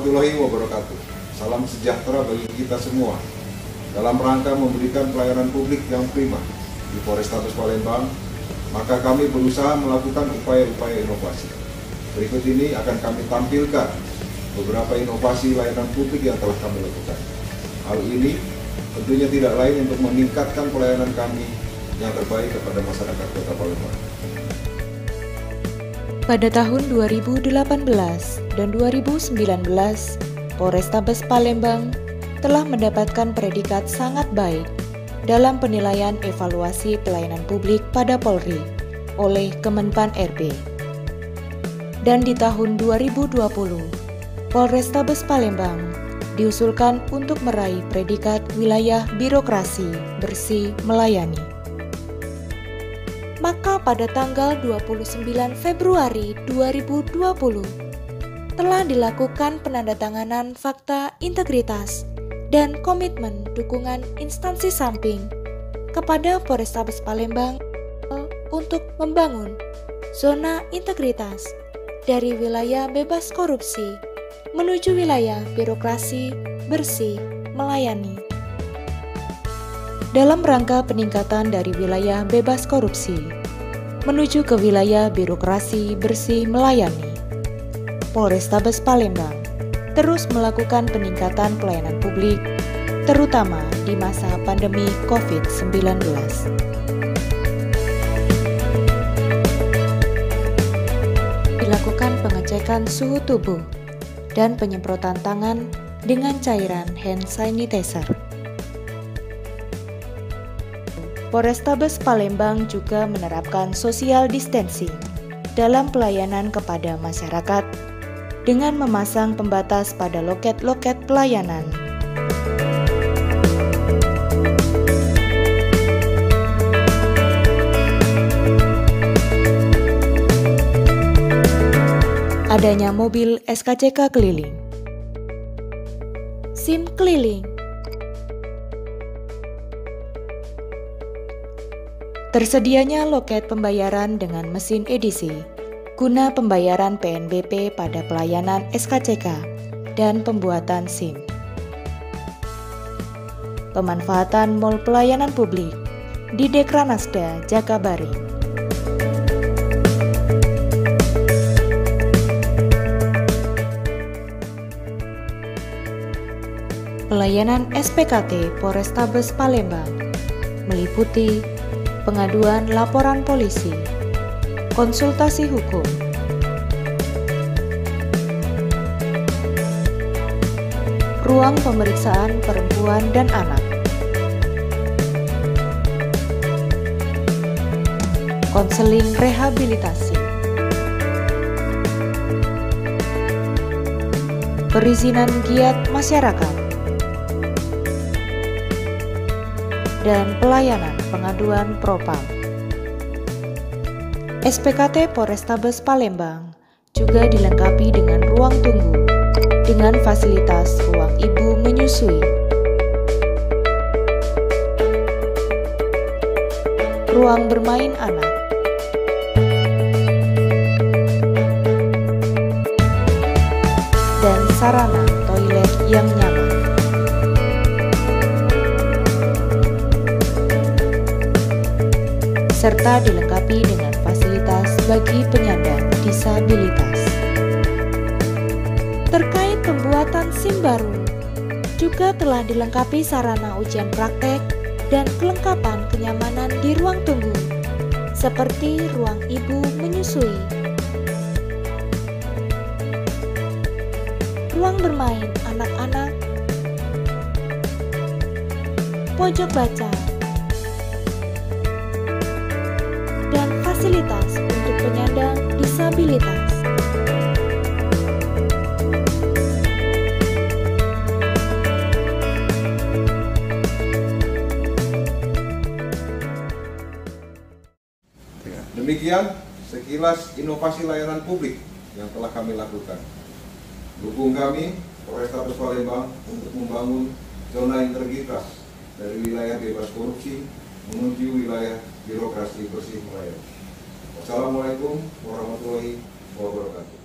warahmatullahi wabarakatuh. Salam sejahtera bagi kita semua. Dalam rangka memberikan pelayanan publik yang prima di Polrestabes Palembang, maka kami berusaha melakukan upaya-upaya inovasi. Berikut ini akan kami tampilkan beberapa inovasi layanan publik yang telah kami lakukan. Hal ini tentunya tidak lain untuk meningkatkan pelayanan kami yang terbaik kepada masyarakat Kota Palembang. Pada tahun 2018 dan 2019, Polrestabes Palembang telah mendapatkan predikat sangat baik dalam penilaian evaluasi pelayanan publik pada Polri oleh Kemenpan RB. Dan di tahun 2020, Polrestabes Palembang diusulkan untuk meraih predikat wilayah birokrasi bersih melayani. Maka pada tanggal 29 Februari 2020 telah dilakukan penandatanganan fakta integritas dan komitmen dukungan instansi samping kepada Polrestabes Palembang untuk membangun zona integritas dari wilayah bebas korupsi menuju wilayah birokrasi bersih melayani. Dalam rangka peningkatan dari wilayah bebas korupsi menuju ke wilayah birokrasi bersih melayani, Polrestabes Palembang terus melakukan peningkatan pelayanan publik, terutama di masa pandemi COVID-19. Dilakukan pengecekan suhu tubuh dan penyemprotan tangan dengan cairan hand sanitizer. Polrestabes Palembang juga menerapkan social distancing dalam pelayanan kepada masyarakat dengan memasang pembatas pada loket-loket pelayanan. Adanya mobil SKCK keliling, SIM keliling, tersedianya loket pembayaran dengan mesin edisi guna pembayaran PNBP pada pelayanan SKCK dan pembuatan SIM. Pemanfaatan mall pelayanan publik di Dekranasda Jakabaring. Pelayanan SPKT Polrestabes Palembang meliputi pengaduan laporan polisi, konsultasi hukum, ruang pemeriksaan perempuan dan anak, konseling rehabilitasi, perizinan giat masyarakat, dan pelayanan pengaduan propam. SPKT Polrestabes Palembang juga dilengkapi dengan ruang tunggu dengan fasilitas ruang ibu menyusui, ruang bermain anak, dan sarana toilet yang nyaman. Serta dilengkapi dengan fasilitas bagi penyandang disabilitas. Terkait pembuatan SIM baru, juga telah dilengkapi sarana ujian praktek dan kelengkapan kenyamanan di ruang tunggu, seperti ruang ibu menyusui, ruang bermain anak-anak, pojok baca, dan fasilitas untuk penyandang disabilitas. Demikian sekilas inovasi layanan publik yang telah kami lakukan. Dukung kami, Polrestabes Palembang, untuk membangun zona integritas dari wilayah bebas korupsi menuju wilayah birokrasi bersih melayani. Wassalamualaikum warahmatullahi wabarakatuh.